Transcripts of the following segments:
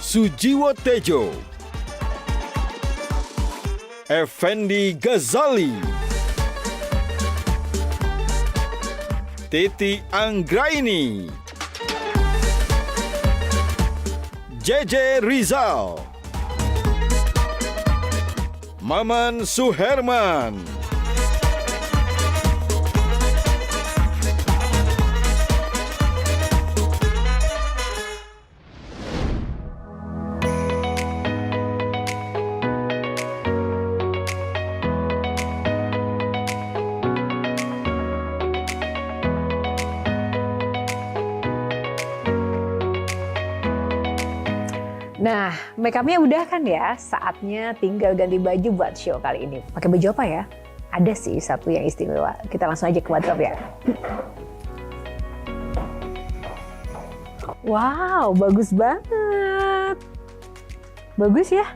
Sujiwo Tejo, Effendi Ghazali, Titi Anggraini, JJ Rizal, Maman Suherman, Nah, make upnya udah kan ya, saatnya tinggal ganti baju buat show kali ini. Pakai baju apa ya? Ada sih satu yang istimewa. Kita langsung aja ke wardrobe ya. Wow, bagus banget. Bagus ya?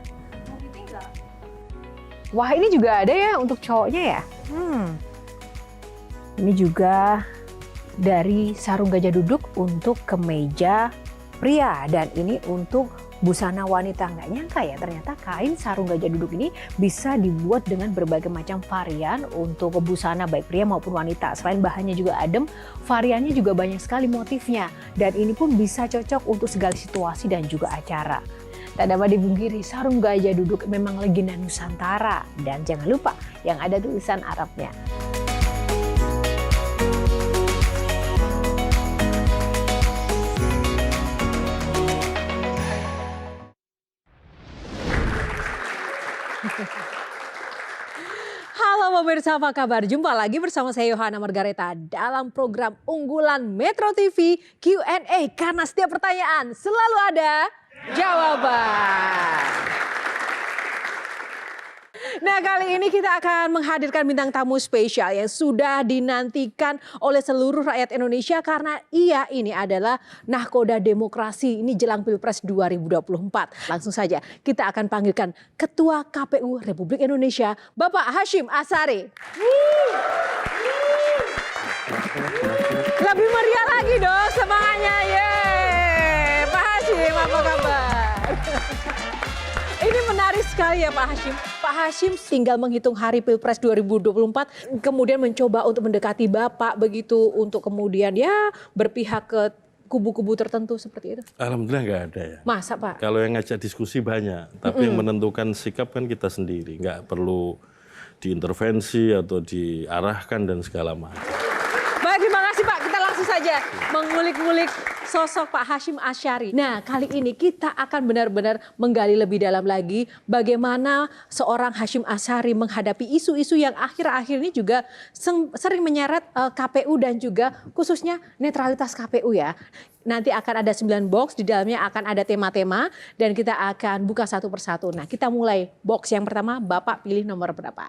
Wah, ini juga ada ya untuk cowoknya ya? Ini juga dari sarung gajah duduk untuk kemeja pria. Dan ini untuk busana wanita. Nggak nyangka ya, ternyata kain sarung gajah duduk ini bisa dibuat dengan berbagai macam varian untuk busana baik pria maupun wanita. Selain bahannya juga adem, variannya juga banyak sekali motifnya. Dan ini pun bisa cocok untuk segala situasi dan juga acara. Tak dapat dipungkiri, sarung gajah duduk memang legenda Nusantara. Dan jangan lupa yang ada tulisan Arabnya. Halo pemirsa, apa kabar? Jumpa lagi bersama saya Yohana Margareta dalam program unggulan Metro TV Q&A. Karena setiap pertanyaan selalu ada jawaban. Nah, kali ini kita akan menghadirkan bintang tamu spesial yang sudah dinantikan oleh seluruh rakyat Indonesia karena ia ini adalah nahkoda demokrasi ini jelang Pilpres 2024. Langsung saja kita akan panggilkan Ketua KPU Republik Indonesia, Bapak Hasyim Asyari. Lebih meriah lagi dong semangatnya, yeay. Pak Hasyim, apa kabar? Ini menarik sekali ya Pak Hasyim. Pak Hasyim tinggal menghitung hari Pilpres 2024, kemudian mencoba untuk mendekati Bapak begitu untuk kemudian ya berpihak ke kubu-kubu tertentu seperti itu. Alhamdulillah nggak ada ya. Masa Pak? Kalau yang ngajak diskusi banyak, tapi yang menentukan sikap kan kita sendiri. Nggak perlu diintervensi atau diarahkan dan segala macam. Baik, terima kasih Pak. Kita langsung saja mengulik-ngulik sosok Pak Hasyim Asyari. Nah, kali ini kita akan benar-benar menggali lebih dalam lagi bagaimana seorang Hasyim Asyari menghadapi isu-isu yang akhir-akhir ini juga sering menyeret KPU dan juga khususnya netralitas KPU ya. Nanti akan ada 9 box, di dalamnya akan ada tema-tema dan kita akan buka satu persatu. Nah, kita mulai box yang pertama, Bapak pilih nomor berapa?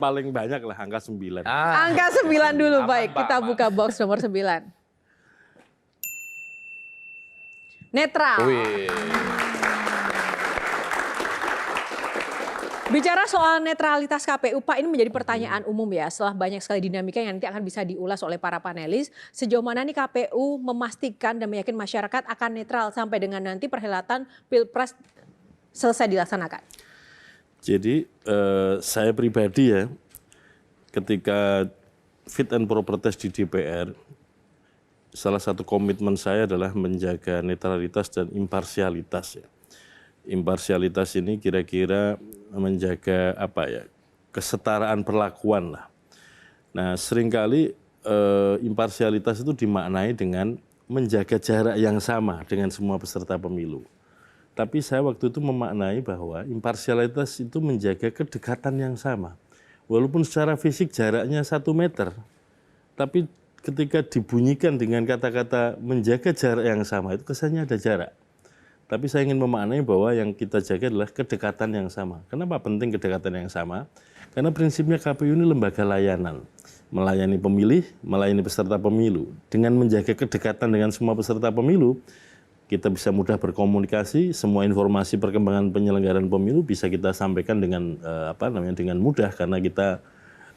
Paling banyak lah angka 9. Angka 9 dulu, baik. Kita buka box nomor 9. Netral. Bicara soal netralitas KPU, Pak, ini menjadi pertanyaan umum ya. Setelah banyak sekali dinamika yang nanti akan bisa diulas oleh para panelis. Sejauh mana nih KPU memastikan dan meyakinkan masyarakat akan netral sampai dengan nanti perhelatan Pilpres selesai dilaksanakan? Jadi saya pribadi ya, ketika fit and proper test di DPR, salah satu komitmen saya adalah menjaga netralitas dan imparsialitas ya. Imparsialitas ini kira-kira menjaga apa ya, kesetaraan perlakuan lah. Nah, seringkali imparsialitas itu dimaknai dengan menjaga jarak yang sama dengan semua peserta pemilu. Tapi saya waktu itu memaknai bahwa imparsialitas itu menjaga kedekatan yang sama. Walaupun secara fisik jaraknya 1 meter, tapi ketika dibunyikan dengan kata-kata menjaga jarak yang sama, itu kesannya ada jarak. Tapi saya ingin memaknai bahwa yang kita jaga adalah kedekatan yang sama. Kenapa penting kedekatan yang sama? Karena prinsipnya KPU ini lembaga layanan. Melayani pemilih, melayani peserta pemilu. Dengan menjaga kedekatan dengan semua peserta pemilu, kita bisa mudah berkomunikasi, semua informasi perkembangan penyelenggaraan pemilu bisa kita sampaikan dengan dengan mudah karena kita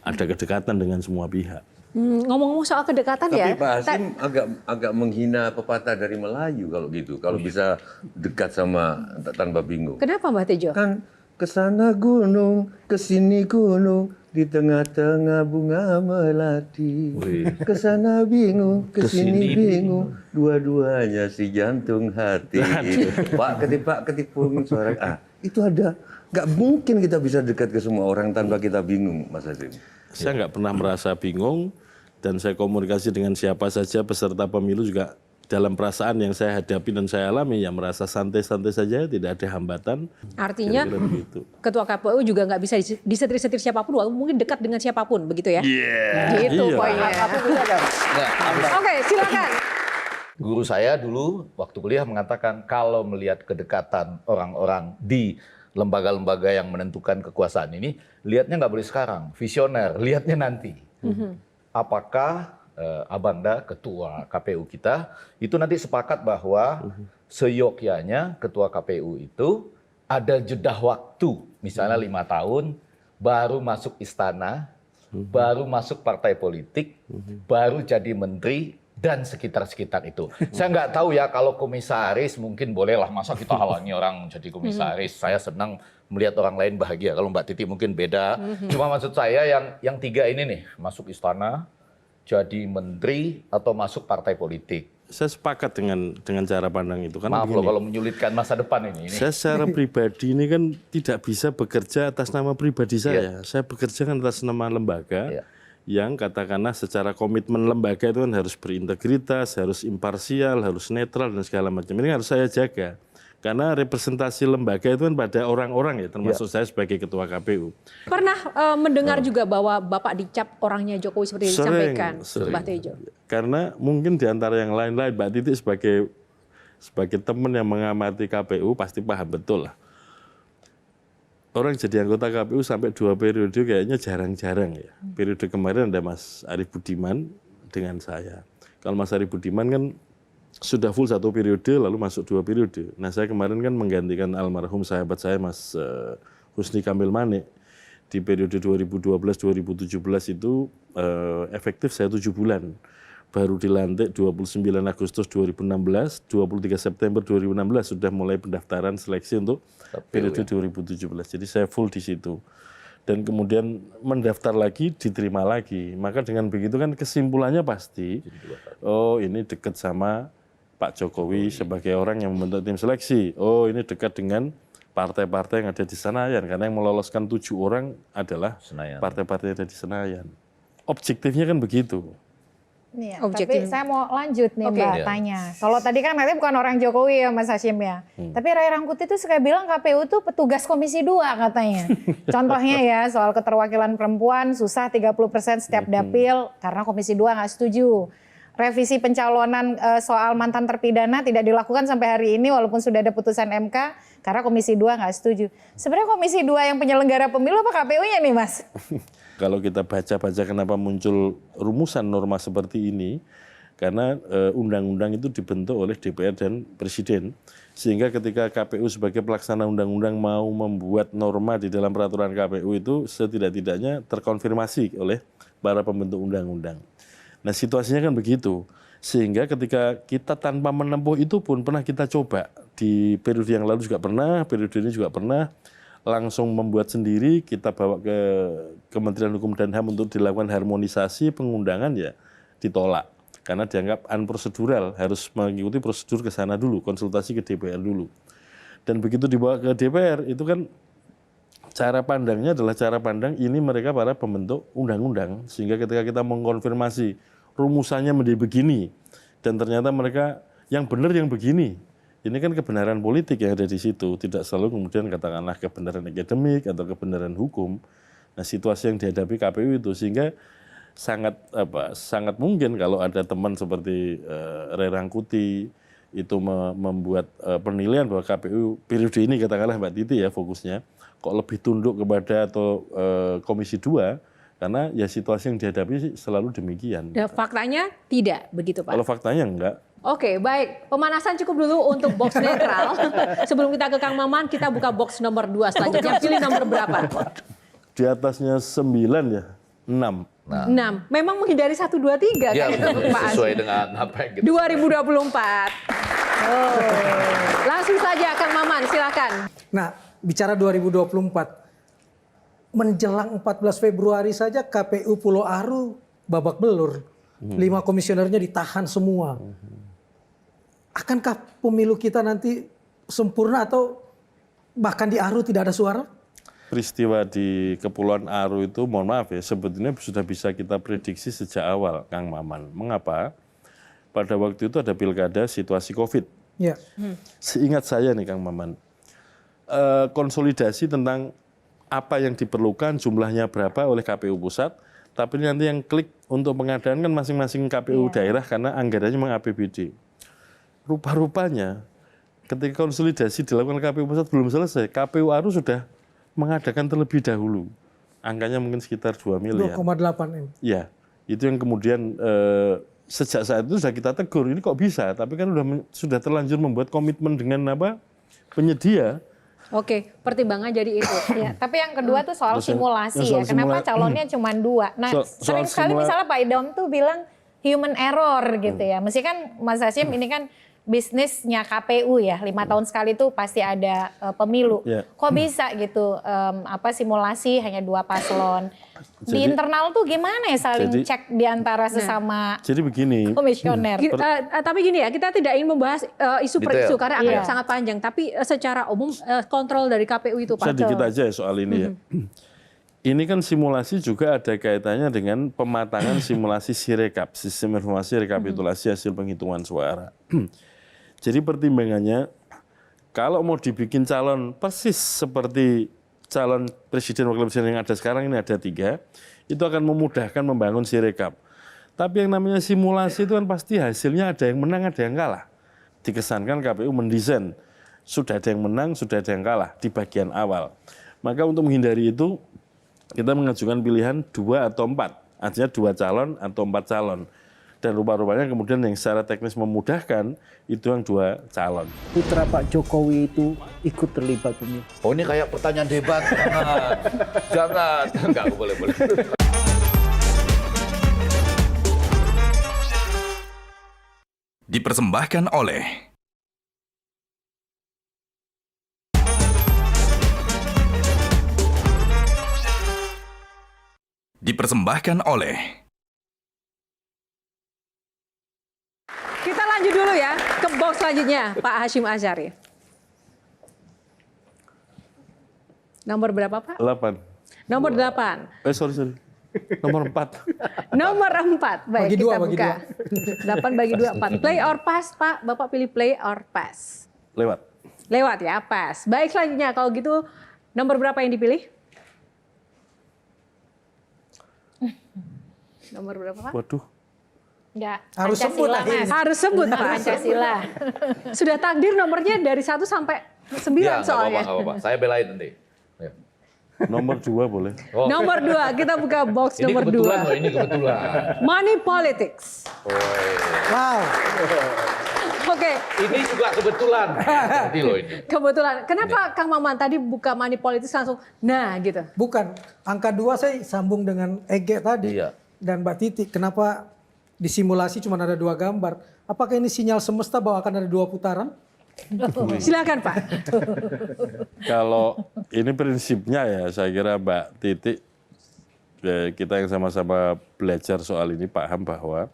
ada kedekatan dengan semua pihak. Ngomong-ngomong soal kedekatan Tapi ya. Pak Hasim agak menghina pepatah dari Melayu kalau gitu. Kalau bisa dekat sama tanpa bingung. Kenapa Mbah Tejo? Kan kesana gunung, kesini gunung, di tengah-tengah bunga melati. Kesana bingung, kesini bingung, dua-duanya si jantung hati. Pak ketipu suara. Itu ada. Nggak mungkin kita bisa dekat ke semua orang tanpa kita bingung, Mas Hasim. Saya nggak pernah merasa bingung dan saya komunikasi dengan siapa saja peserta pemilu juga dalam perasaan yang saya hadapi dan saya alami ya merasa santai-santai saja, tidak ada hambatan. Artinya Kira-kira begitu. Ketua KPU juga nggak bisa disetir-setir siapapun, walaupun mungkin dekat dengan siapapun, begitu ya? Gitu Iya. poinnya. Oke, silakan. Guru saya dulu waktu kuliah mengatakan kalau melihat kedekatan orang-orang di lembaga-lembaga yang menentukan kekuasaan ini, lihatnya nggak boleh sekarang, visioner, lihatnya nanti. Apakah Abangda, ketua KPU kita, itu nanti sepakat bahwa seyogyanya ketua KPU itu ada jeda waktu, misalnya 5 tahun, baru masuk istana, baru masuk partai politik, baru jadi menteri, dan sekitar-sekitar itu. Saya nggak tahu ya kalau komisaris mungkin bolehlah, masa kita halangi orang jadi komisaris. Saya senang melihat orang lain bahagia. Kalau Mbak Titi mungkin beda. Cuma maksud saya yang 3 ini nih, masuk istana, jadi menteri, atau masuk partai politik. Saya sepakat dengan cara pandang itu kan. Maaf loh kalau menyulitkan masa depan ini. Saya secara pribadi ini kan tidak bisa bekerja atas nama pribadi saya. Saya bekerja kan atas nama lembaga. Yang katakanlah secara komitmen lembaga itu kan harus berintegritas, harus imparsial, harus netral dan segala macam. Ini harus saya jaga. Karena representasi lembaga itu kan pada orang-orang ya, termasuk saya sebagai ketua KPU. Pernah mendengar juga bahwa Bapak dicap orangnya Jokowi seperti yang disampaikan Mbah Tejo? Karena mungkin di antara yang lain-lain, Mbak Titi sebagai teman yang mengamati KPU pasti paham betul lah. Orang jadi anggota KPU sampai 2 periode kayaknya jarang-jarang ya. Periode kemarin ada Mas Arief Budiman dengan saya. Kalau Mas Arief Budiman kan sudah full 1 periode lalu masuk 2 periode. Nah saya kemarin kan menggantikan almarhum sahabat saya Mas Husni Kamil Manik. Di periode 2012-2017 itu efektif saya 7 bulan. Baru dilantik 29 Agustus 2016, 23 September 2016 sudah mulai pendaftaran seleksi untuk periode 2017. Jadi saya full di situ. Dan kemudian mendaftar lagi, diterima lagi. Maka dengan begitu kan kesimpulannya pasti, oh ini dekat sama Pak Jokowi sebagai orang yang membentuk tim seleksi. Oh ini dekat dengan partai-partai yang ada di Senayan. Karena yang meloloskan 7 orang adalah partai-partai yang ada di Senayan. Objektifnya kan begitu. Iya, tapi saya mau lanjut nih Mbak tanya. Kalau tadi kan nanti bukan orang Jokowi ya Mas Hasyim ya. Tapi Ray Rangkuti itu suka bilang KPU tuh petugas Komisi 2 katanya. Contohnya ya soal keterwakilan perempuan susah 30% setiap dapil karena Komisi 2 nggak setuju. Revisi pencalonan soal mantan terpidana tidak dilakukan sampai hari ini walaupun sudah ada putusan MK karena Komisi 2 nggak setuju. Sebenarnya Komisi 2 yang penyelenggara pemilu apa KPU-nya nih Mas? Kalau kita baca-baca kenapa muncul rumusan norma seperti ini, karena undang-undang itu dibentuk oleh DPR dan Presiden. Sehingga ketika KPU sebagai pelaksana undang-undang mau membuat norma di dalam peraturan KPU itu setidak-tidaknya terkonfirmasi oleh para pembentuk undang-undang. Nah situasinya kan begitu. Sehingga ketika kita tanpa menempuh itu pun pernah kita coba. Di periode yang lalu juga pernah, periode ini juga pernah. Langsung membuat sendiri, kita bawa ke Kementerian Hukum dan HAM untuk dilakukan harmonisasi pengundangan ya ditolak. Karena dianggap unprosedural, harus mengikuti prosedur ke sana dulu, konsultasi ke DPR dulu. Dan begitu dibawa ke DPR, itu kan cara pandangnya adalah cara pandang ini mereka para pembentuk undang-undang. Sehingga ketika kita mengkonfirmasi rumusannya menjadi begini, dan ternyata mereka yang benar yang begini. Ini kan kebenaran politik yang ada di situ, tidak selalu kemudian katakanlah kebenaran akademik atau kebenaran hukum. Nah situasi yang dihadapi KPU itu sehingga sangat mungkin kalau ada teman seperti Ray Rangkuti itu membuat penilaian bahwa KPU periode ini katakanlah Mbak Titi ya fokusnya kok lebih tunduk kepada atau Komisi 2 karena ya situasi yang dihadapi selalu demikian. Dan faktanya tidak begitu Pak? Kalau faktanya enggak. Oke, baik. Pemanasan cukup dulu untuk box netral. Sebelum kita ke Kang Maman, kita buka box nomor 2 selanjutnya. Pilih nomor berapa? Di atasnya 9 ya, 6. Nah, 6. Memang menghindari 1, 2, 3 ya kan Pak Hasim. sesuai dengan apa yang kita 2024. Oh. Langsung saja Kang Maman, silakan. Nah, bicara 2024, menjelang 14 Februari saja KPU Pulau Aru babak belur. 5 komisionernya ditahan semua. Akankah pemilu kita nanti sempurna atau bahkan di Aru tidak ada suara? Peristiwa di Kepulauan Aru itu, mohon maaf ya, sebetulnya sudah bisa kita prediksi sejak awal, Kang Maman. Mengapa? Pada waktu itu ada pilkada situasi COVID. Ya. Seingat saya nih Kang Maman, konsolidasi tentang apa yang diperlukan, jumlahnya berapa oleh KPU pusat, tapi nanti yang klik untuk pengadaan kan masing-masing KPU daerah karena anggarannya memang APBD. Rupa-rupanya ketika konsolidasi dilakukan KPU pusat belum selesai, KPU Aru sudah mengadakan terlebih dahulu. Angkanya mungkin sekitar 2 miliar. 2,8 M. Ya, itu yang kemudian sejak saat itu sudah kita tegur, ini kok bisa, tapi kan sudah terlanjur membuat komitmen dengan apa penyedia. Oke, pertimbangan jadi itu. Ya, tapi yang kedua tuh soal simulasi ya. soal Kenapa calonnya cuma 2? Nah, Soal sering sekali misalnya Pak Idam tuh bilang human error gitu ya. Mesti kan Mas Hasim ini kan bisnisnya KPU ya, 5 tahun sekali tuh pasti ada pemilu. Ya. Kok bisa gitu simulasi hanya 2 paslon? Di internal tuh gimana ya saling cek di antara sesama Jadi begini, komisioner? Tapi gini ya, kita tidak ingin membahas isu per Detail. isu karena akan sangat panjang. Tapi secara umum kontrol dari KPU itu Pak. sedikit aja ya soal ini ya. Ini kan simulasi juga ada kaitannya dengan pematangan simulasi Sirekap, sistem informasi rekapitulasi hasil penghitungan suara. Jadi pertimbangannya, kalau mau dibikin calon persis seperti calon presiden wakil presiden yang ada sekarang ini ada 3, itu akan memudahkan membangun Sirekap. Tapi yang namanya simulasi itu kan pasti hasilnya ada yang menang, ada yang kalah. Dikesankan KPU mendesain, sudah ada yang menang, sudah ada yang kalah di bagian awal. Maka untuk menghindari itu, kita mengajukan pilihan 2 atau 4, artinya 2 calon atau 4 calon. Dan rupa-rupanya kemudian yang secara teknis memudahkan itu yang 2 calon. Putra Pak Jokowi itu ikut terlibat pemilu. Oh, ini kayak pertanyaan debat. Jangan. Enggak, boleh. Dipersembahkan oleh Kita lanjut dulu ya ke box selanjutnya, Pak Hashim Asyari. Nomor berapa Pak? 8. Nomor 8. Sorry. Nomor 4. Nomor 4. Baik, Bagi kita dua, bagi buka. 8 bagi 2, 4. Play or pass, Pak? Bapak pilih play or pass? Lewat. Lewat ya, pass. Baik, selanjutnya kalau gitu nomor berapa yang dipilih? Nomor berapa, Pak? Waduh. Enggak, Harus sebut Pancasila, akhirnya. Mas. Harus sebut, Pak. Pancasila. Sudah takdir nomornya dari 1 sampai 9 Ya, nggak soalnya. apa-apa. Saya belain nanti. Ya. Nomor 2 boleh. Oh, Nomor 2, kita buka box ini nomor kebetulan 2. loh, ini kebetulan. Money politics. Wow. Oke, Ini juga kebetulan. Jadi loh ini. kebetulan. Kenapa Kang Maman tadi buka money politics langsung, nah gitu. Bukan. Angka 2 saya sambung dengan Ege tadi. Iya. Dan Mbak Titi. Kenapa di simulasi cuma ada 2 gambar? Apakah ini sinyal semesta bahwa akan ada 2 putaran? Silakan Pak. Kalau ini prinsipnya ya, saya kira Mbak Titi, kita yang sama-sama belajar soal ini paham bahwa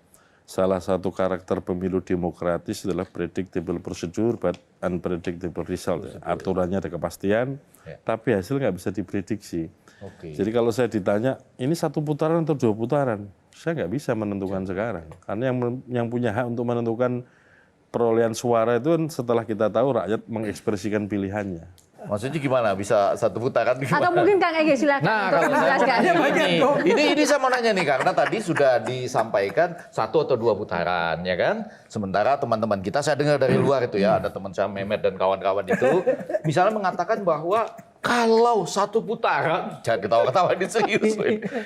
salah satu karakter pemilu demokratis adalah predictable procedure but unpredictable result. Aturannya ada kepastian, tapi hasil nggak bisa diprediksi. Oke. Jadi kalau saya ditanya, ini 1 putaran atau 2 putaran, saya nggak bisa menentukan sekarang. Karena yang punya hak untuk menentukan perolehan suara itu kan setelah kita tahu rakyat mengekspresikan pilihannya. Maksudnya gimana? Bisa 1 putaran gimana? Atau mungkin Kang Ege silakan Nah, untuk kalau saya mau menjelaskan. nanya ini saya mau nanya nih, karena tadi sudah disampaikan 1 atau 2 putaran, ya kan? Sementara teman-teman kita, saya dengar dari luar itu ya, ada teman saya Mehmet dan kawan-kawan itu, misalnya mengatakan bahwa kalau 1 putaran, jangan ketawa-ketawa ini serius,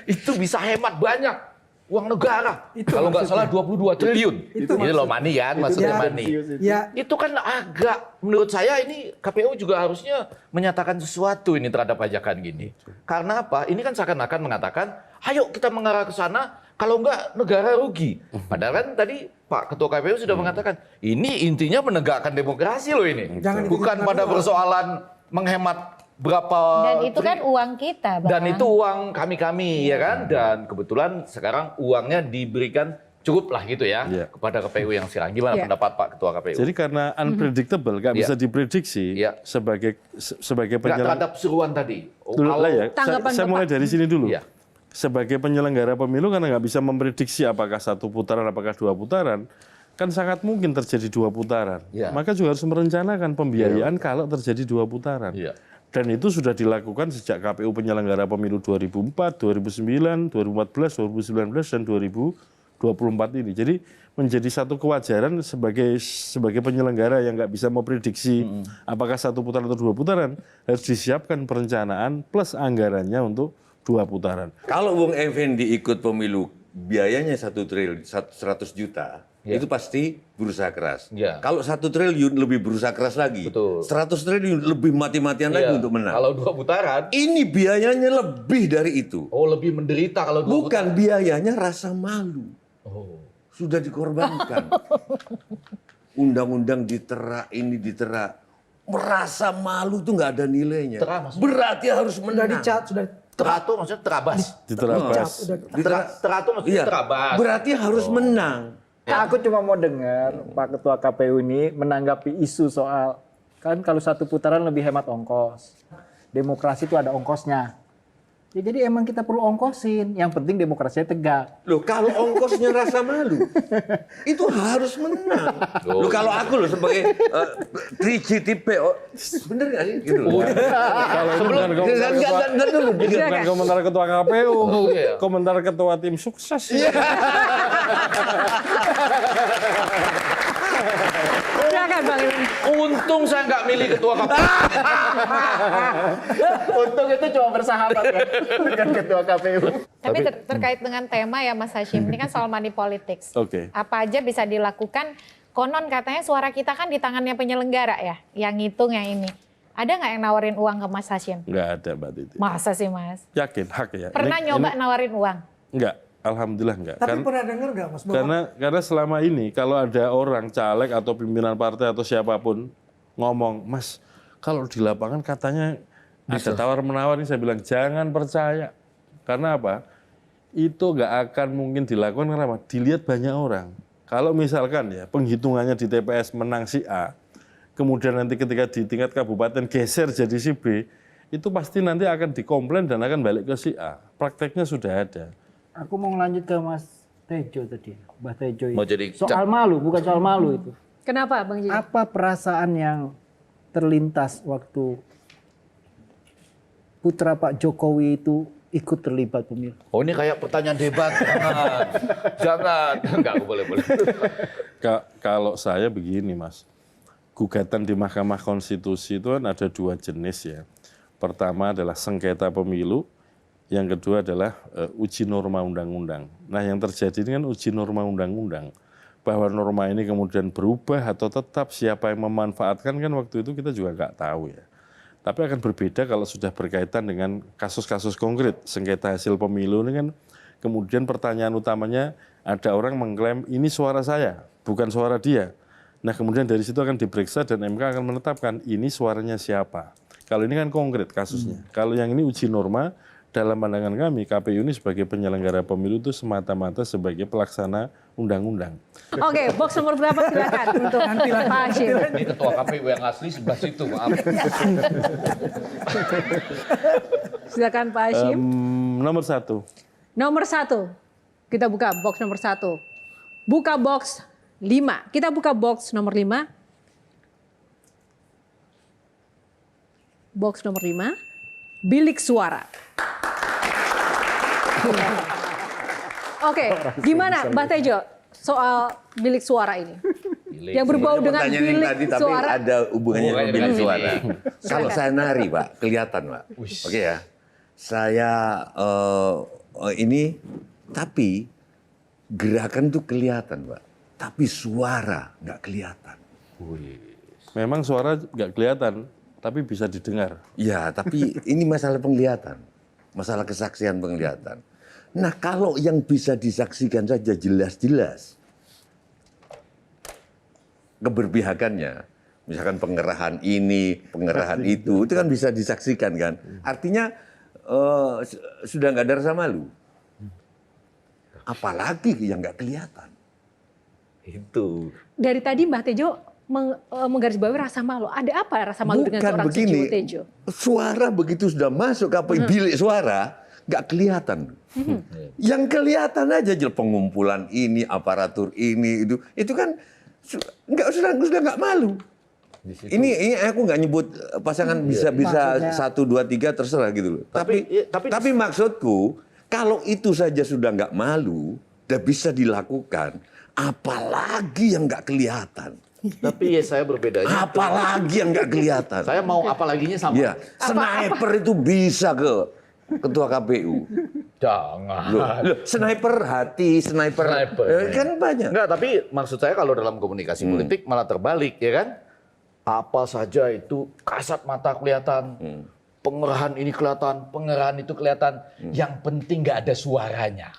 itu bisa hemat banyak uang negara. Kalau nggak salah 22 triliun. Ini loh money kan, maksudnya money. Ya, Itu kan agak, menurut saya ini KPU juga harusnya menyatakan sesuatu ini terhadap pajakan gini. Karena apa? Ini kan seakan-akan mengatakan Ayo kita mengarah ke sana, kalau enggak negara rugi. Padahal kan tadi Pak Ketua KPU sudah mengatakan, ini intinya menegakkan demokrasi loh ini. Bukan pada persoalan menghemat berapa Dan itu kan uang kita, Bang. dan itu uang kami-kami ya kan. Dan kebetulan sekarang uangnya diberikan cukup lah gitu ya kepada KPU yang sekarang. Gimana pendapat Pak Ketua KPU? Jadi karena unpredictable, nggak bisa diprediksi sebagai Nggak penyelenggara. terhadap seruan tadi. Saya mulai dari sini dulu. Iya. Sebagai penyelenggara pemilu karena nggak bisa memprediksi apakah 1 putaran, apakah 2 putaran, kan sangat mungkin terjadi 2 putaran. Maka juga harus merencanakan pembiayaan kalau terjadi 2 putaran. Dan itu sudah dilakukan sejak KPU penyelenggara pemilu 2004, 2009, 2014, 2019, dan 2024 ini. Jadi menjadi satu kewajaran sebagai penyelenggara yang nggak bisa memprediksi apakah 1 putaran atau 2 putaran, harus disiapkan perencanaan plus anggarannya untuk 2 putaran. Kalau Bung Effendi ikut pemilu, biayanya 1 triliun, 100 juta, itu pasti berusaha keras. Kalau 1 triliun lebih berusaha keras lagi. 100 triliun lebih mati-matian lagi untuk menang. Kalau 2 putaran, ini biayanya lebih dari itu. oh lebih menderita kalau 2 putaran. Bukan biayanya rasa malu. Sudah dikorbankan. Undang-undang ditera, ini ditera. Merasa malu tuh nggak ada nilainya. Berarti harus Sudah menang. dicat, sudah Teratur maksudnya terabas. Diterabas. Teratur maksudnya terabas. Berarti harus menang. Aku cuma mau dengar Pak Ketua KPU ini menanggapi isu soal kan kalau 1 putaran lebih hemat ongkos. Demokrasi itu ada ongkosnya. Ya, jadi emang kita perlu ongkosin. Yang penting demokrasinya tegak. Loh kalau ongkosnya rasa malu, itu harus menang. Loh kalau aku loh sebagai 3GTP, bener nggak sih? Gitu loh. Kalau itu bukan komentar ketua KPU, komentar ketua tim sukses. Silakan Bang. Untung saya nggak milih ketua KPU. Untung itu cuma bersahabat ya dengan Ketua KPU. Tapi terkait dengan tema ya Mas Hashim, ini kan soal money politics. Apa aja bisa dilakukan? Konon katanya suara kita kan di tangannya penyelenggara ya, yang ngitung yang ini. Ada nggak yang nawarin uang ke Mas Hashim? Nggak ada Mbak Titi. Masa sih Mas? Yakin, hak ya. Pernah nyoba nawarin uang? Enggak, alhamdulillah enggak. Tapi pernah dengar nggak Mas? Karena selama ini kalau ada orang caleg atau pimpinan partai atau siapapun ngomong, Mas, kalau di lapangan katanya ada tawar-menawar, ini saya bilang jangan percaya. Karena apa? Itu nggak akan mungkin dilakukan karena apa? Dilihat banyak orang. Kalau misalkan ya penghitungannya di TPS menang si A, kemudian nanti ketika di tingkat kabupaten geser jadi si B, itu pasti nanti akan dikomplain dan akan balik ke si A. Prakteknya sudah ada. Aku mau lanjut ke Mas Tejo tadi, Mbah Tejo itu. Mau jadi Soal malu, bukan soal malu itu. Kenapa Bang Jiji? Apa perasaan yang terlintas waktu putra Pak Jokowi itu ikut terlibat pemilu? Oh ini kayak pertanyaan debat. Jangan. Enggak, boleh. Kalau saya begini Mas, gugatan di Mahkamah Konstitusi itu kan ada 2 jenis ya. Pertama adalah sengketa pemilu, yang kedua adalah uji norma undang-undang. Nah yang terjadi ini kan uji norma undang-undang. Bahwa norma ini kemudian berubah atau tetap siapa yang memanfaatkan kan waktu itu kita juga nggak tahu ya. Tapi akan berbeda kalau sudah berkaitan dengan kasus-kasus konkret. Sengketa hasil pemilu ini kan kemudian pertanyaan utamanya ada orang mengklaim ini suara saya, bukan suara dia. Nah kemudian dari situ akan diperiksa dan MK akan menetapkan ini suaranya siapa. Kalau ini kan konkret kasusnya. Kalau yang ini uji norma, dalam pandangan kami KPU ini sebagai penyelenggara pemilu itu semata-mata sebagai pelaksana undang-undang. Oke, box nomor berapa silakan untuk Pak Hashim. Ini ketua KPU yang asli sebelah situ, maaf. Silakan Pak Hashim. Nomor 1. Nomor 1. Kita buka box nomor 1. Buka box 5. Kita buka box nomor 5. Box nomor 5. Bilik suara. Oke, gimana Mbak Tejo soal bilik suara ini? Yang berbau dengan bilik tadi, suara. tapi ada hubungannya dengan bilik suara. Kalau saya nari, Pak, kelihatan, Pak. Oke ya. Saya ini, tapi gerakan itu kelihatan, Pak. Tapi suara nggak kelihatan. Memang suara nggak kelihatan, tapi bisa didengar. Ya, tapi ini masalah penglihatan. Masalah kesaksian penglihatan. Nah kalau yang bisa disaksikan saja jelas-jelas keberpihakannya, misalkan pengerahan ini, pengerahan itu kan bisa disaksikan kan. Artinya sudah nggak ada rasa malu. Apalagi yang nggak kelihatan. Itu. Dari tadi Mbah Tejo menggarisbawahi rasa malu. Ada apa rasa malu dengan seorang Susilo Tejo? Suara begitu sudah masuk ke bilik suara, nggak kelihatan. Yang kelihatan aja pengumpulan ini, aparatur ini, itu kan sudah nggak malu. Ini aku nggak nyebut pasangan bisa 1, 2, 3 terserah gitu loh. Tapi maksudku kalau itu saja sudah nggak malu, udah bisa dilakukan, apalagi yang nggak kelihatan. Tapi ya saya berbedanya. Apalagi yang nggak kelihatan. Saya mau apalaginya sama. Ya, sniper itu bisa ke ketua KPU. Jangan. Loh, sniper hati, sniper. Kan banyak. Enggak, tapi maksud saya kalau dalam komunikasi politik malah terbalik, ya kan? Apa saja itu kasat mata kelihatan. Pengerahan ini kelihatan, pengerahan itu kelihatan. Yang penting nggak ada suaranya.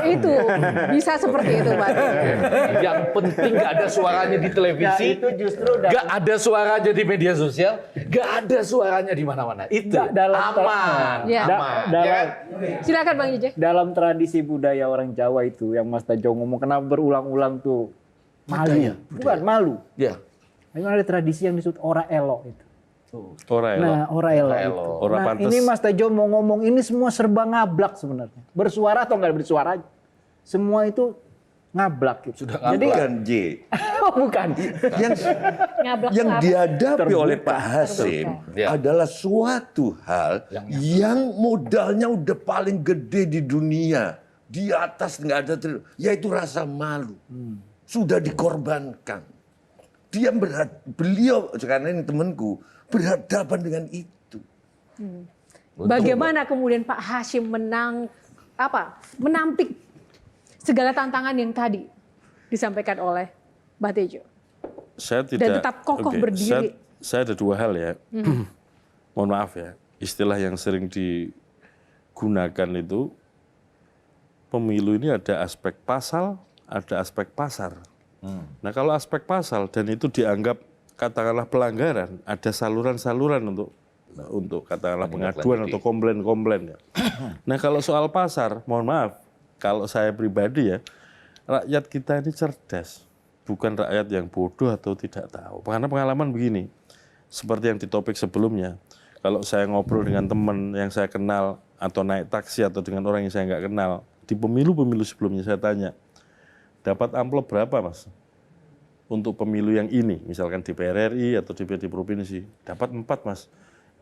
Itu bisa seperti itu, Pak. Yang penting nggak ada suaranya di televisi, itu justru nggak ada suaranya di media sosial, nggak ada suaranya di mana-mana. Itu aman, Ya. aman. Silakan Bang Jeje. dalam tradisi budaya orang Jawa itu yang Mas Tejo ngomong kenapa berulang-ulang tuh malu. Bukan malu. Ya. Memang ada tradisi yang disebut ora elok itu. Ora elok. Nah, ora elok itu. Ora Nah, pantes. ini Mas Tejo mau ngomong ini semua serba ngablak sebenarnya. Bersuara atau nggak bersuara, semua itu ngablak gitu. Sudah Jadi Bukan J. oh, bukan. Yang dihadapi oleh Pak Hasim Ya. adalah suatu hal yang modalnya udah paling gede di dunia. Di atas nggak ada, yaitu rasa malu. Sudah dikorbankan. Beliau, karena ini temanku, berhadapan dengan itu. Bagaimana kemudian Pak Hasyim menampik segala tantangan yang tadi disampaikan oleh Mbah Tejo? Saya tidak, Dan tetap kokoh berdiri. Saya ada dua hal ya. Mohon maaf ya, istilah yang sering digunakan itu, pemilu ini ada aspek pasal, ada aspek pasar. Nah kalau aspek pasal dan itu dianggap katakanlah pelanggaran, ada saluran-saluran untuk katakanlah pengaduan atau komplain-komplain ya. Nah kalau soal pasar, mohon maaf, kalau saya pribadi ya, rakyat kita ini cerdas, bukan rakyat yang bodoh atau tidak tahu. Karena pengalaman begini, seperti yang di topik sebelumnya, kalau saya ngobrol dengan teman yang saya kenal atau naik taksi atau dengan orang yang saya nggak kenal, di pemilu-pemilu sebelumnya saya tanya, dapat amplop berapa Mas? Untuk pemilu yang ini, misalkan DPR RI atau DPRD Provinsi, dapat 4 Mas.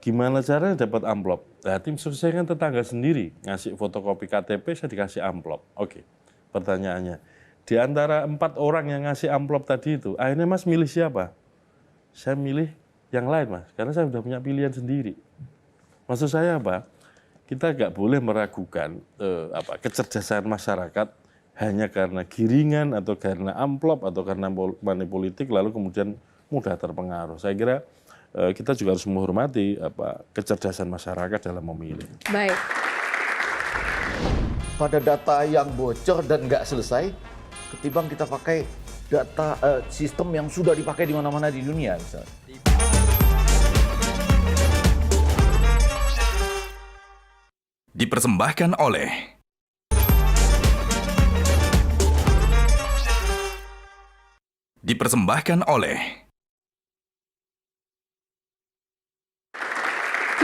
Gimana caranya dapat amplop? Nah, tim sukses saya kan tetangga sendiri, ngasih fotokopi KTP, saya dikasih amplop. Oke, pertanyaannya, di antara 4 orang yang ngasih amplop tadi itu, akhirnya Mas milih siapa? Saya milih yang lain Mas, karena saya sudah punya pilihan sendiri. Maksud saya apa? Kita nggak boleh meragukan kecerdasan masyarakat hanya karena giringan atau karena amplop atau karena money politik lalu kemudian mudah terpengaruh. Saya kira kita juga harus menghormati kecerdasan masyarakat dalam memilih. Baik. Pada data yang bocor dan nggak selesai, ketimbang kita pakai data sistem yang sudah dipakai di mana-mana di dunia misalnya. Dipersembahkan oleh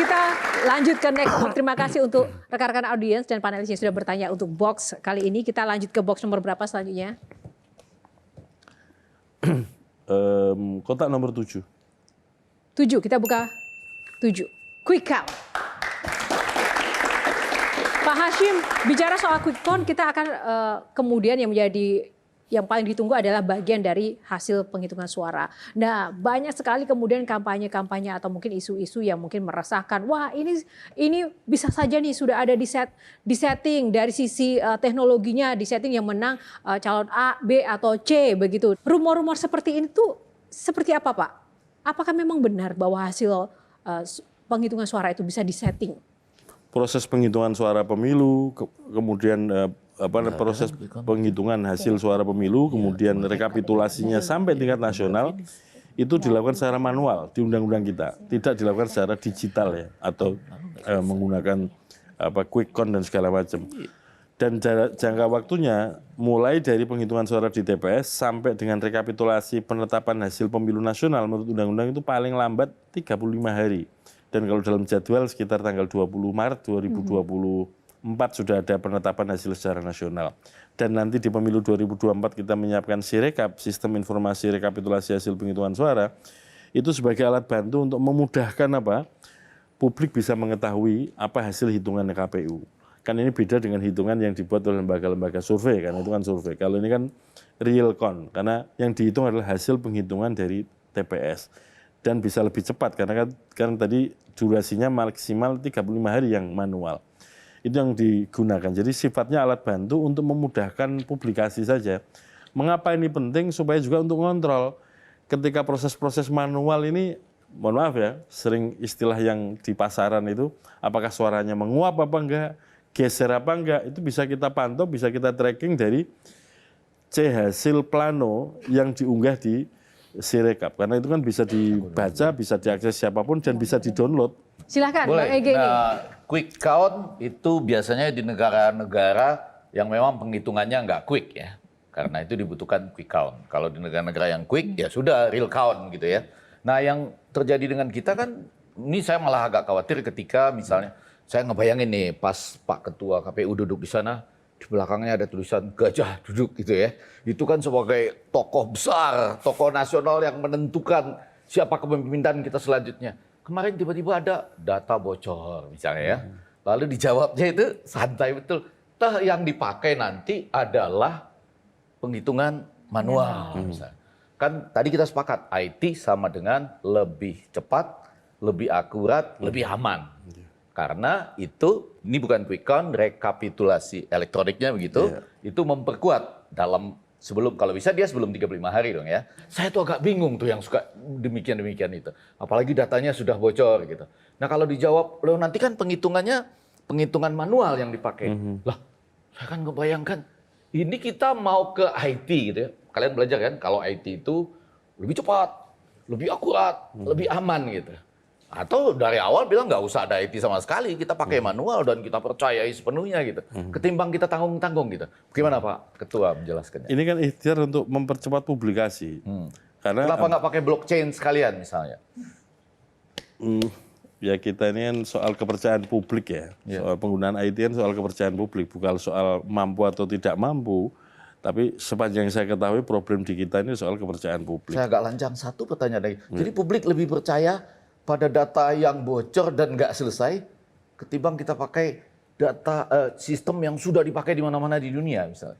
Kita lanjut ke next box. Terima kasih untuk rekan-rekan audiens dan panelis yang sudah bertanya untuk box kali ini. Kita lanjut ke box nomor berapa selanjutnya? Kotak nomor 7. 7, kita buka 7. Quick count. Pak Hasyim, bicara soal quick count, kita akan kemudian yang paling ditunggu adalah bagian dari hasil penghitungan suara. Nah, banyak sekali kemudian kampanye-kampanye atau mungkin isu-isu yang mungkin meresahkan. Wah, ini bisa saja nih sudah ada di setting dari sisi teknologinya, di setting yang menang calon A, B atau C begitu. Rumor-rumor seperti ini tuh seperti apa, Pak? Apakah memang benar bahwa hasil penghitungan suara itu bisa disetting? proses penghitungan suara pemilu, kemudian proses penghitungan hasil suara pemilu, kemudian rekapitulasinya sampai tingkat nasional, itu dilakukan secara manual di undang-undang kita, tidak dilakukan secara digital ya, atau menggunakan quick count dan segala macam. Dan jangka waktunya mulai dari penghitungan suara di TPS sampai dengan rekapitulasi penetapan hasil pemilu nasional menurut undang-undang itu paling lambat 35 hari. Dan kalau dalam jadwal sekitar tanggal 20 Maret 2024 sudah ada penetapan hasil secara nasional. Dan nanti di pemilu 2024 kita menyiapkan Sirekap, sistem informasi rekapitulasi hasil penghitungan suara, itu sebagai alat bantu untuk memudahkan publik bisa mengetahui apa hasil hitungan KPU. Kan ini beda dengan hitungan yang dibuat oleh lembaga-lembaga survei, kan itu kan survei. Kalau ini kan real count, karena yang dihitung adalah hasil penghitungan dari TPS. Dan bisa lebih cepat, karena kan tadi durasinya maksimal 35 hari yang manual. Itu yang digunakan. Jadi sifatnya alat bantu untuk memudahkan publikasi saja. Mengapa ini penting? Supaya juga untuk mengontrol. Ketika proses-proses manual ini, mohon maaf ya, sering istilah yang di pasaran itu, apakah suaranya menguap apa enggak, geser apa enggak, itu bisa kita pantau, bisa kita tracking dari hasil plano yang diunggah di Sirekap. Karena itu kan bisa dibaca, bisa diakses siapapun, dan bisa di-download. Silahkan, Boleh. Bang Ege ini. Quick count itu biasanya di negara-negara yang memang penghitungannya nggak quick ya. Karena itu dibutuhkan quick count. Kalau di negara-negara yang quick, ya sudah real count gitu ya. Nah yang terjadi dengan kita kan, ini saya malah agak khawatir ketika misalnya, saya ngebayangin nih pas Pak Ketua KPU duduk di sana, di belakangnya ada tulisan gajah duduk gitu ya. Itu kan sebagai tokoh besar, tokoh nasional yang menentukan siapa kepemimpinan kita selanjutnya. Kemarin tiba-tiba ada data bocor misalnya ya. Lalu dijawabnya itu santai betul. Toh yang dipakai nanti adalah penghitungan manual. Misalnya. Kan tadi kita sepakat IT sama dengan lebih cepat, lebih akurat, lebih aman. Karena itu, ini bukan quick count, rekapitulasi elektroniknya begitu, itu memperkuat dalam sebelum, kalau bisa dia sebelum 35 hari dong ya. Saya tuh agak bingung tuh yang suka demikian-demikian itu. Apalagi datanya sudah bocor gitu. Nah kalau dijawab, loh nanti kan penghitungan manual yang dipakai. Lah, saya kan ngebayangkan, ini kita mau ke IT gitu ya. Kalian belajar kan, kalau IT itu lebih cepat, lebih akurat, lebih aman gitu. Atau dari awal bilang nggak usah ada IT sama sekali, kita pakai manual dan kita percayai sepenuhnya gitu. Ketimbang kita tanggung-tanggung gitu. Bagaimana Pak Ketua menjelaskannya? Ini kan ikhtiar untuk mempercepat publikasi. Karena kenapa nggak pakai blockchain sekalian misalnya? Ya kita ini kan soal kepercayaan publik ya. Soal penggunaan IT kan soal kepercayaan publik, bukan soal mampu atau tidak mampu. Tapi sepanjang saya ketahui problem di kita ini soal kepercayaan publik. Saya agak lancang satu pertanyaan lagi. Jadi publik lebih percaya pada data yang bocor dan nggak selesai ketimbang kita pakai data sistem yang sudah dipakai di mana-mana di dunia misalnya.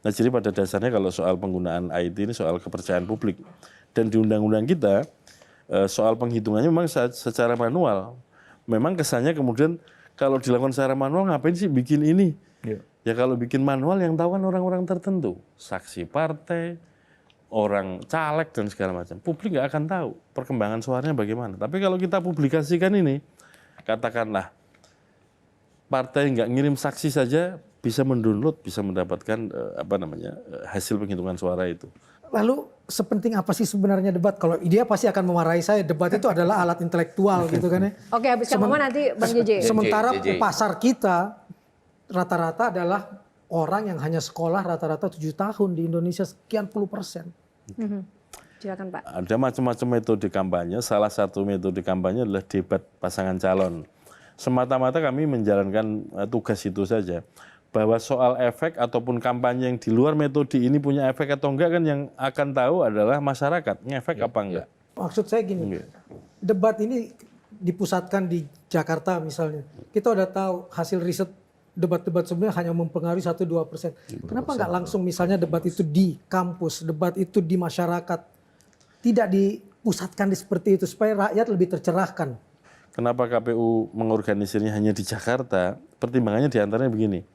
Nah jadi pada dasarnya kalau soal penggunaan IT ini soal kepercayaan publik. Dan di undang-undang kita soal penghitungannya memang secara manual. Memang kesannya kemudian kalau dilakukan secara manual ngapain sih bikin ini? Ya kalau bikin manual yang tahu kan orang-orang tertentu. Saksi partai, orang caleg dan segala macam. Publik nggak akan tahu perkembangan suaranya bagaimana. Tapi kalau kita publikasikan ini, katakanlah partai nggak ngirim saksi saja bisa mendownload, bisa mendapatkan hasil penghitungan suara itu. Lalu sepenting apa sih sebenarnya debat? Kalau dia pasti akan memarahi saya, debat itu adalah alat intelektual gitu kan ya. Oke, habis kamu nanti Bang JJ. Sementara pasar kita rata-rata adalah orang yang hanya sekolah rata-rata 7 tahun di Indonesia sekian puluh %. Silakan Pak. Ada macam-macam metode kampanye. Salah satu metode kampanye adalah debat pasangan calon. Semata-mata kami menjalankan tugas itu saja. Bahwa soal efek ataupun kampanye yang di luar metode ini punya efek atau enggak kan yang akan tahu adalah masyarakat. Ngefek apa enggak? Maksud saya gini, debat ini dipusatkan di Jakarta misalnya. Kita udah tahu hasil riset debat-debat sebelumnya hanya mempengaruhi 1-2%. Kenapa nggak langsung misalnya debat itu di kampus, debat itu di masyarakat, tidak dipusatkan di seperti itu supaya rakyat lebih tercerahkan? Kenapa KPU mengorganisirnya hanya di Jakarta? Pertimbangannya diantaranya begini,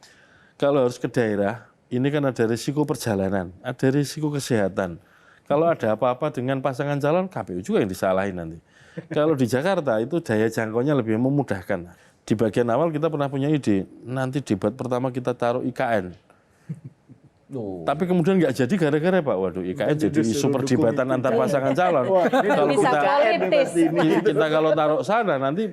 kalau harus ke daerah, ini kan ada risiko perjalanan, ada risiko kesehatan. Kalau ada apa-apa dengan pasangan calon, KPU juga yang disalahin nanti. Kalau di Jakarta itu daya jangkaunya lebih memudahkan. di bagian awal kita pernah punya ide, nanti debat pertama kita taruh IKN. Tapi kemudian nggak jadi gara-gara Pak, waduh IKN jadi isu perdebatan antar pasangan calon. Kalau Bisa politis. kita kalau taruh sana nanti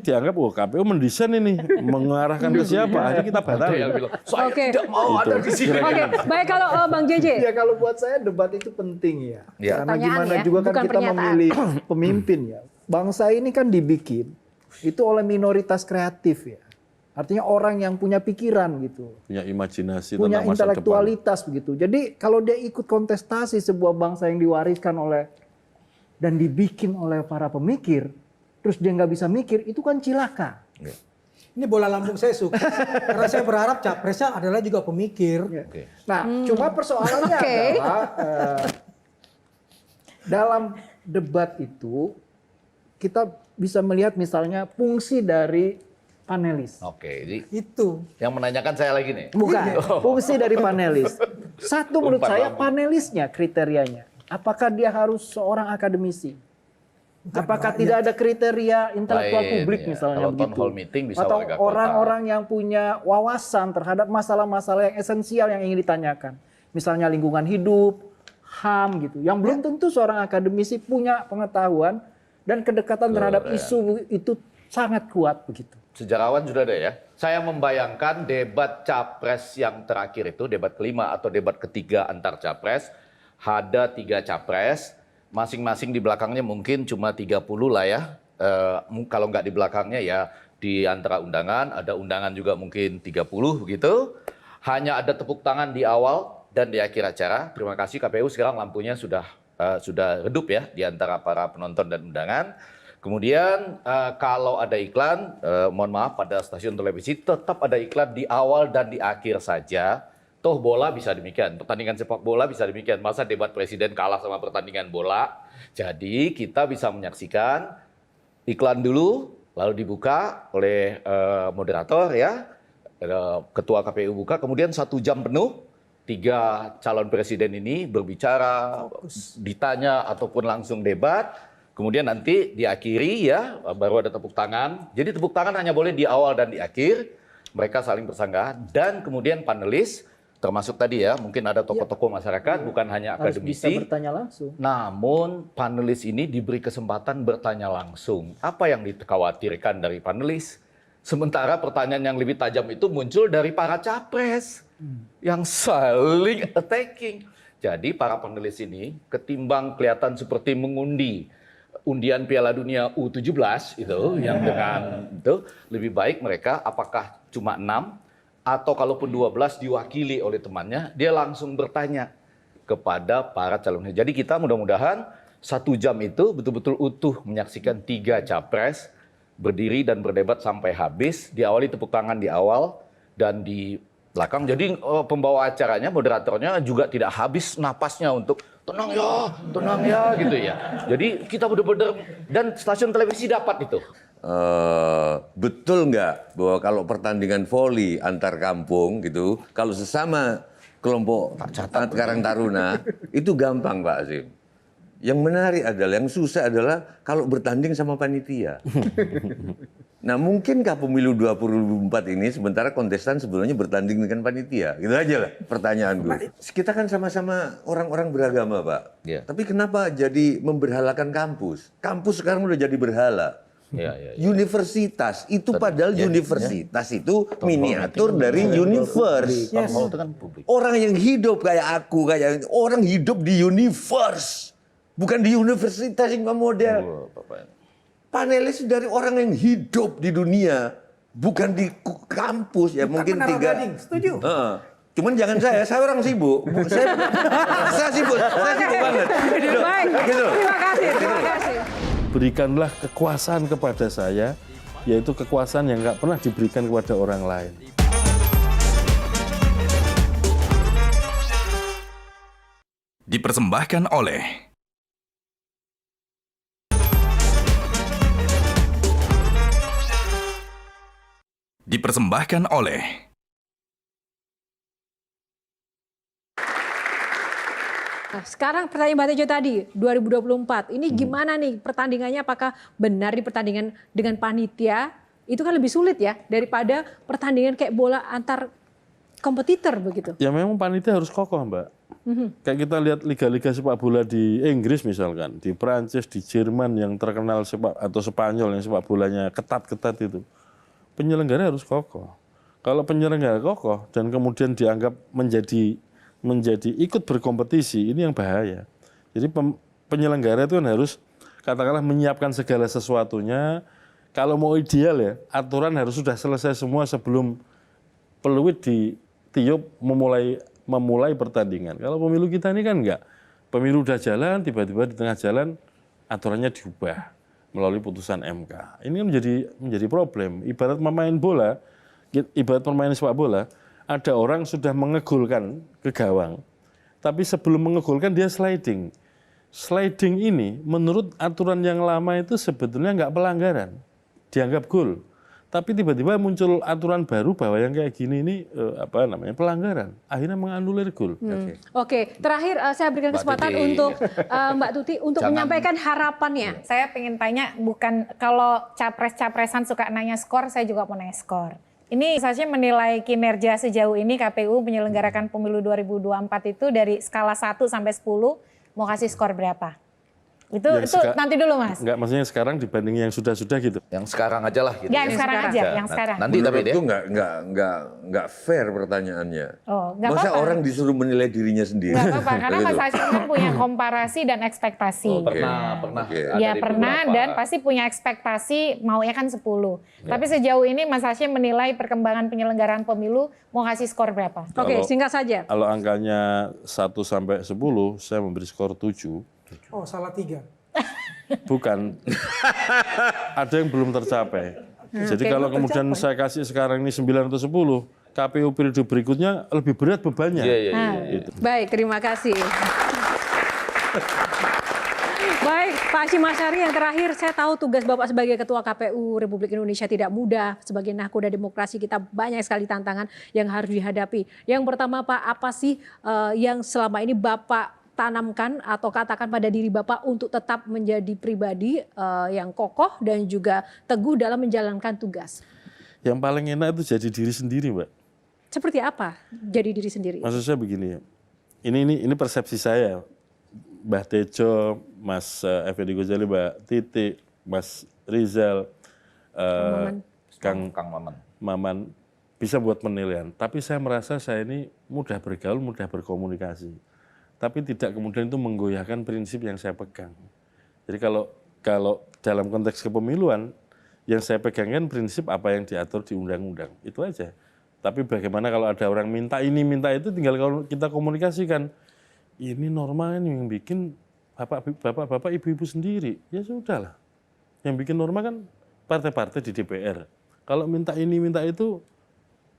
dianggap KPU mendesain ini mengarahkan ke siapa, akhirnya kita batalin. Saya Oke. tidak mau ada di sini. Oke, baik kalau Bang JJ. Ya kalau buat saya debat itu penting ya. Ya. Karena Pertanyaan gimana ya, juga kan bukan kita pernyataan. memilih pemimpin ya. Bangsa ini kan dibikin itu oleh minoritas kreatif ya. Artinya orang yang punya pikiran gitu. Punya imajinasi Punya tentang masa depan. intelektualitas begitu. Jadi kalau dia ikut kontestasi sebuah bangsa yang diwariskan oleh dan dibikin oleh para pemikir, terus dia nggak bisa mikir, itu kan cilaka. Ini bola lambung saya suka. Karena saya berharap capresnya adalah juga pemikir. Nah, cuma persoalannya adalah dalam debat itu kita bisa melihat misalnya fungsi dari panelis. Oke, jadi Itu. yang menanyakan saya lagi nih. Bukan, fungsi dari panelis. Satu menurut Umpan saya lambung. panelisnya kriterianya. Apakah dia harus seorang akademisi? Apakah tidak ada kriteria intelektual Lain, publik ya. misalnya Kalau town begitu? hall meeting bisa Atau warga kota. orang-orang yang punya wawasan terhadap masalah-masalah yang esensial yang ingin ditanyakan. Misalnya lingkungan hidup, HAM gitu. Yang belum tentu seorang akademisi punya pengetahuan dan kedekatan terhadap isu itu sangat kuat begitu. Sejarawan sudah ada ya. Saya membayangkan debat capres yang terakhir itu, debat kelima atau debat ketiga antar capres, ada 3 capres, masing-masing di belakangnya mungkin cuma 30 lah ya. Kalau nggak di belakangnya ya di antara undangan, ada undangan juga mungkin 30 begitu. Hanya ada tepuk tangan di awal dan di akhir acara. Terima kasih KPU, sekarang lampunya sudah redup ya di antara para penonton dan undangan. Kemudian kalau ada iklan, mohon maaf pada stasiun televisi tetap ada iklan di awal dan di akhir saja. Toh bola bisa demikian, pertandingan sepak bola bisa demikian. Masa debat presiden kalah sama pertandingan bola? Jadi kita bisa menyaksikan iklan dulu, lalu dibuka oleh moderator ya, ketua KPU buka, kemudian 1 jam penuh. 3 calon presiden ini berbicara, ditanya ataupun langsung debat. Kemudian nanti diakhiri ya, baru ada tepuk tangan. Jadi tepuk tangan hanya boleh di awal dan di akhir. Mereka saling bersanggahan. Dan kemudian panelis, termasuk tadi ya, mungkin ada tokoh-tokoh masyarakat, bukan hanya Harus bisa akademisi. bertanya langsung. Namun panelis ini diberi kesempatan bertanya langsung. Apa yang dikhawatirkan dari panelis? Sementara pertanyaan yang lebih tajam itu muncul dari para capres. Yang saling attacking. Jadi para panelis ini ketimbang kelihatan seperti mengundi undian Piala Dunia U17 itu yang dengan itu lebih baik mereka apakah cuma 6 atau kalaupun 12 diwakili oleh temannya, dia langsung bertanya kepada para calonnya. Jadi kita mudah-mudahan 1 jam itu betul-betul utuh menyaksikan 3 capres berdiri dan berdebat sampai habis, diawali tepuk tangan di awal dan di belakang. Jadi pembawa acaranya, moderatornya juga tidak habis napasnya untuk tenang ya gitu ya. Jadi kita benar-benar, dan stasiun televisi dapat itu. Betul nggak bahwa kalau pertandingan voli antar kampung gitu, kalau sesama kelompok Karang Taruna itu gampang Pak Azim. Yang menarik adalah, yang susah adalah kalau bertanding sama panitia. Nah mungkinkah pemilu 2024 ini sementara kontestan sebelumnya bertanding dengan panitia? Gitu aja lah pertanyaan gue. Kita kan sama-sama orang-orang beragama Pak. Ya. Tapi kenapa jadi memberhalakan kampus? Kampus sekarang udah jadi berhala. Ya. Universitas itu padahal universitas itu miniatur dari universe. Yes. Itu kan publik. Orang yang hidup kayak aku, kayak orang hidup di universe, bukan di universitas yang model. Panelis dari orang yang hidup di dunia, bukan di kampus ya. Mungkin 3. Setuju. Cuman jangan saya orang sibuk. Saya sibuk banget. Baik, Gitu. terima kasih. Berikanlah kekuasaan kepada saya, yaitu kekuasaan yang nggak pernah diberikan kepada orang lain. Dipersembahkan oleh Nah, sekarang pertanyaan Mbak Tejo tadi, 2024, ini gimana nih pertandingannya, apakah benar di pertandingan dengan panitia itu kan lebih sulit ya daripada pertandingan kayak bola antar kompetitor begitu. Ya memang panitia harus kokoh, Mbak. Kayak kita lihat liga-liga sepak bola di Inggris misalkan, di Prancis, di Jerman yang terkenal atau Spanyol yang sepak bolanya ketat-ketat itu. Penyelenggara harus kokoh. Kalau penyelenggara kokoh dan kemudian dianggap menjadi ikut berkompetisi, ini yang bahaya. Jadi penyelenggara itu kan harus katakanlah menyiapkan segala sesuatunya. Kalau mau ideal ya, aturan harus sudah selesai semua sebelum peluit ditiup memulai pertandingan. Kalau pemilu kita ini kan enggak. Pemilu udah jalan, tiba-tiba di tengah jalan aturannya diubah melalui putusan MK. Ini kan menjadi problem. Ibarat pemain sepak bola, ada orang sudah mengegulkan ke gawang, tapi sebelum mengegulkan dia sliding. Sliding ini menurut aturan yang lama itu sebetulnya nggak pelanggaran, dianggap gol. Tapi tiba-tiba muncul aturan baru bahwa yang kayak gini ini pelanggaran, akhirnya menganulir gol. Oke, terakhir saya berikan kesempatan untuk Mbak Tuti untuk menyampaikan harapannya. Saya pengen tanya, bukan kalau capres-capresan suka nanya skor, saya juga mau nanya skor. Ini saja menilai kinerja sejauh ini KPU menyelenggarakan pemilu 2024 itu dari skala 1 sampai 10, mau kasih skor berapa? Itu nanti dulu Mas. Enggak, maksudnya sekarang dibanding yang sudah-sudah gitu. Yang sekarang aja lah gitu. Yang sekarang aja, yang sekarang. Nanti tapi deh. Itu nggak fair pertanyaannya. Oh, nggak Masa apa-apa. orang disuruh menilai dirinya sendiri? Nggak apa-apa, karena Mas Hashim kan punya komparasi dan ekspektasi. Pernah. Ya Dari pernah beberapa. dan pasti punya ekspektasi maunya kan 10. Tapi sejauh ini Mas Hashim menilai perkembangan penyelenggaraan pemilu mau kasih skor berapa? Oke, singkat saja. Kalau angkanya 1 sampai 10, saya memberi skor 7. Oh, salah 3. Bukan. Ada yang belum tercapai. Jadi kalau kemudian saya kasih sekarang ini 9 atau 10, KPU periode berikutnya lebih berat bebannya. Iya. Baik, terima kasih. Baik, Pak Hashim Asyari, yang terakhir saya tahu tugas Bapak sebagai Ketua KPU Republik Indonesia tidak mudah. Sebagai nahkoda demokrasi kita banyak sekali tantangan yang harus dihadapi. Yang pertama Pak, apa sih yang selama ini Bapak tanamkan atau katakan pada diri Bapak untuk tetap menjadi pribadi yang kokoh dan juga teguh dalam menjalankan tugas? Yang paling enak itu jadi diri sendiri, Mbak. Seperti apa jadi diri sendiri? Maksud saya begini, ini persepsi saya. Mbah Tejo, Mas Effendi Ghazali, Mbak Titi, Mas Rizal, Kang Maman bisa buat penilaian. Tapi saya merasa saya ini mudah bergaul, mudah berkomunikasi. Tapi tidak kemudian itu menggoyahkan prinsip yang saya pegang. Jadi kalau dalam konteks kepemiluan, yang saya pegangkan prinsip apa yang diatur di undang-undang, itu aja. Tapi bagaimana kalau ada orang minta ini, minta itu, tinggal kalau kita komunikasikan. Ini norma ini yang bikin bapak-bapak, ibu-ibu sendiri. Ya sudahlah. Yang bikin norma kan partai-partai di DPR. Kalau minta ini, minta itu,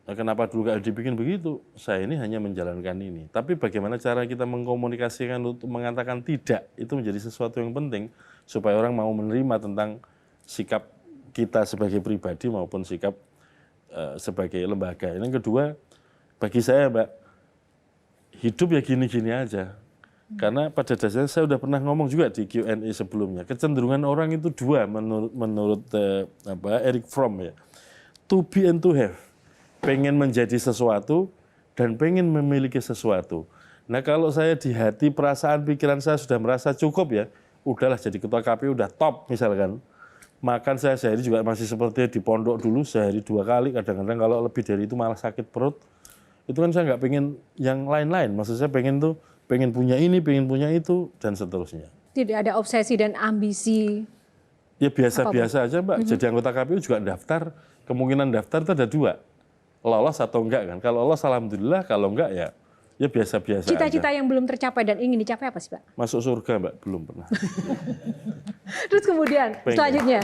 nah kenapa dulu gak dibikin begitu? Saya ini hanya menjalankan ini. Tapi bagaimana cara kita mengkomunikasikan untuk mengatakan tidak, itu menjadi sesuatu yang penting. Supaya orang mau menerima tentang sikap kita sebagai pribadi maupun sikap sebagai lembaga. Yang kedua, bagi saya Mbak, hidup ya gini-gini aja. Karena pada dasarnya saya sudah pernah ngomong juga di Q&A sebelumnya. Kecenderungan orang itu dua menurut Eric Fromm ya. To be and to have. Pengen menjadi sesuatu dan pengen memiliki sesuatu. Nah kalau saya di hati, perasaan, pikiran saya sudah merasa cukup ya, udahlah jadi ketua KPU udah top misalkan. Makan saya sehari juga masih seperti di pondok dulu, sehari 2 kali, kadang-kadang kalau lebih dari itu malah sakit perut. Itu kan saya nggak pengen yang lain-lain, maksud saya pengen punya ini, pengen punya itu, dan seterusnya. Tidak ada obsesi dan ambisi? Ya biasa-biasa aja Mbak, jadi anggota KPU juga daftar, kemungkinan daftar itu ada 2, lolos atau enggak kan. Kalau lolos alhamdulillah, kalau enggak ya biasa-biasa aja. Cita-cita yang belum tercapai dan ingin dicapai apa sih Pak? Masuk surga Mbak, belum pernah. Terus kemudian selanjutnya?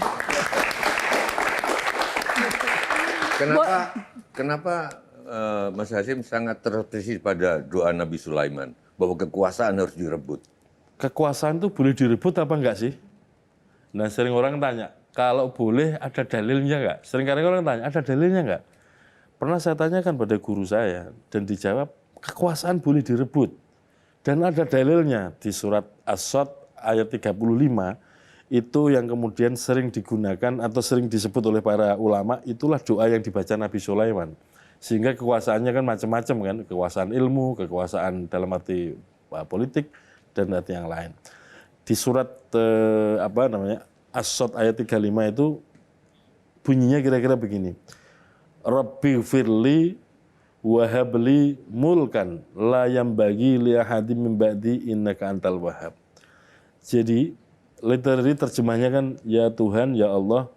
Kenapa Mas Hashim sangat terobsesi pada doa Nabi Sulaiman bahwa kekuasaan harus direbut? Kekuasaan itu boleh direbut apa enggak sih? Nah sering orang tanya, kalau boleh ada dalilnya enggak? Sering kali orang tanya, ada dalilnya enggak? Pernah saya tanyakan pada guru saya dan dijawab, kekuasaan boleh direbut. Dan ada dalilnya di surat As-Sod ayat 35, itu yang kemudian sering digunakan atau sering disebut oleh para ulama, itulah doa yang dibaca Nabi Sulaiman. Sehingga kekuasaannya kan macam-macam kan, kekuasaan ilmu, kekuasaan dalam arti politik, dan arti yang lain. Di surat As-Sod ayat 35 itu bunyinya kira-kira begini. Rabbi firli wahabli mulkan la yambagi li ahadin min ba'di innaka antal wahhab. Jadi literally terjemahnya kan, ya Tuhan, ya Allah,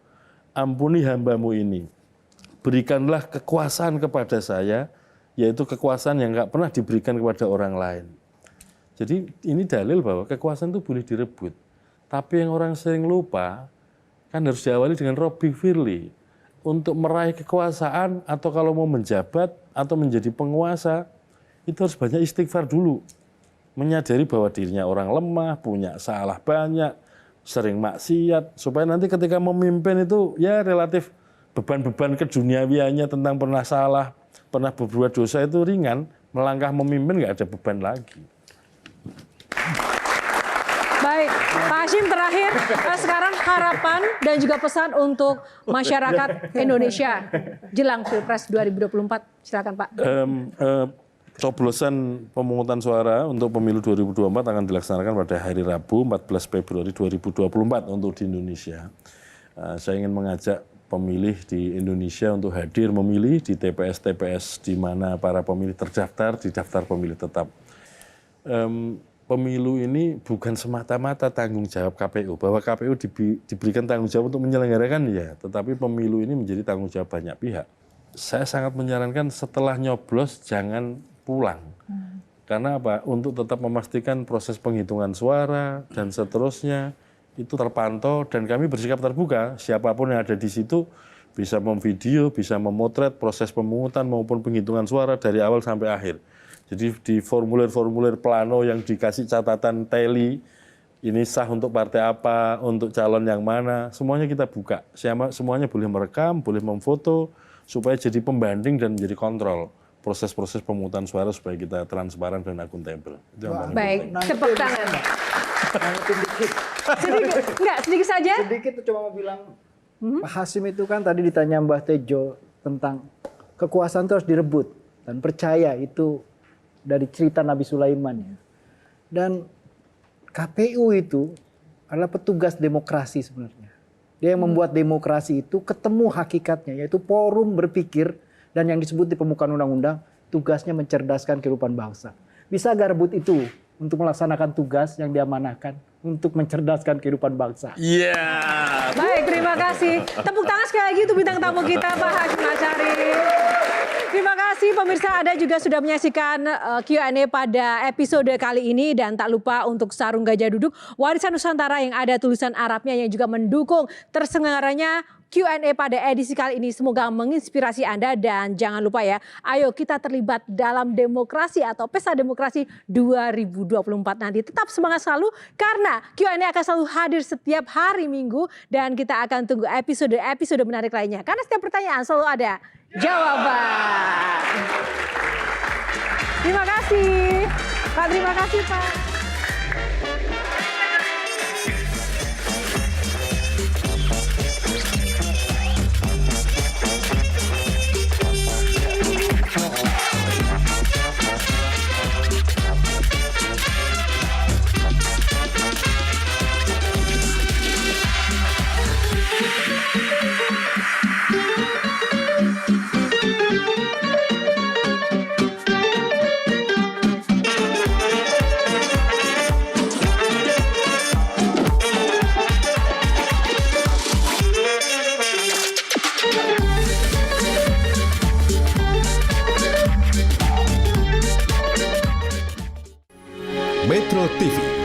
ampuni hambamu ini. Berikanlah kekuasaan kepada saya, yaitu kekuasaan yang nggak pernah diberikan kepada orang lain. Jadi ini dalil bahwa kekuasaan itu boleh direbut. Tapi yang orang sering lupa, kan harus diawali dengan Rabbi firli. Untuk meraih kekuasaan atau kalau mau menjabat atau menjadi penguasa, itu harus banyak istighfar dulu. Menyadari bahwa dirinya orang lemah, punya salah banyak, sering maksiat, supaya nanti ketika memimpin itu ya relatif beban-beban keduniawiannya tentang pernah salah, pernah berbuat dosa itu ringan, melangkah memimpin nggak ada beban lagi. Baik, Pak Hashim terakhir, sekarang harapan dan juga pesan untuk masyarakat Indonesia jelang Pilpres 2024. Silakan Pak. Coblosan pemungutan suara untuk pemilu 2024 akan dilaksanakan pada hari Rabu 14 Februari 2024 untuk di Indonesia. Saya ingin mengajak pemilih di Indonesia untuk hadir memilih di TPS-TPS di mana para pemilih terdaftar di daftar pemilih tetap. Pemilu ini bukan semata-mata tanggung jawab KPU, bahwa KPU diberikan tanggung jawab untuk menyelenggarakan ya, tetapi pemilu ini menjadi tanggung jawab banyak pihak. Saya sangat menyarankan setelah nyoblos jangan pulang. Karena apa? Untuk tetap memastikan proses penghitungan suara dan seterusnya itu terpantau dan kami bersikap terbuka, siapapun yang ada di situ bisa memvideo, bisa memotret proses pemungutan maupun penghitungan suara dari awal sampai akhir. Jadi di formulir-formulir plano yang dikasih catatan tally, ini sah untuk partai apa, untuk calon yang mana, semuanya kita buka. Semuanya boleh merekam, boleh memfoto, supaya jadi pembanding dan menjadi kontrol proses-proses pemungutan suara supaya kita transparan dan akuntabel. Baik, tepuk tangan. Sedikit saja. Sedikit cuma mau bilang, Pak Hashim itu kan tadi ditanya Mbah Tejo tentang kekuasaan itu harus direbut. Dan percaya itu dari cerita Nabi Sulaiman ya. Dan KPU itu adalah petugas demokrasi sebenarnya. Dia yang membuat demokrasi itu ketemu hakikatnya, yaitu forum berpikir dan yang disebut di pembukaan undang-undang tugasnya mencerdaskan kehidupan bangsa. Bisa gak rebut itu untuk melaksanakan tugas yang diamanahkan untuk mencerdaskan kehidupan bangsa. Iya. Baik, terima kasih. Tepuk tangan sekali lagi untuk bintang tamu kita, Pak Hashim Asyari. Terima kasih pemirsa, Anda juga sudah menyaksikan Q&A pada episode kali ini. Dan tak lupa untuk Sarung Gajah Duduk, warisan Nusantara yang ada tulisan Arabnya yang juga mendukung terselenggaranya Q&A pada edisi kali ini. Semoga menginspirasi Anda dan jangan lupa ya, ayo kita terlibat dalam demokrasi atau pesta demokrasi 2024 nanti. Tetap semangat selalu karena Q&A akan selalu hadir setiap hari Minggu dan kita akan tunggu episode menarik lainnya. Karena setiap pertanyaan selalu ada jawaban. Terima kasih Pak, terima kasih Pak. Metro TV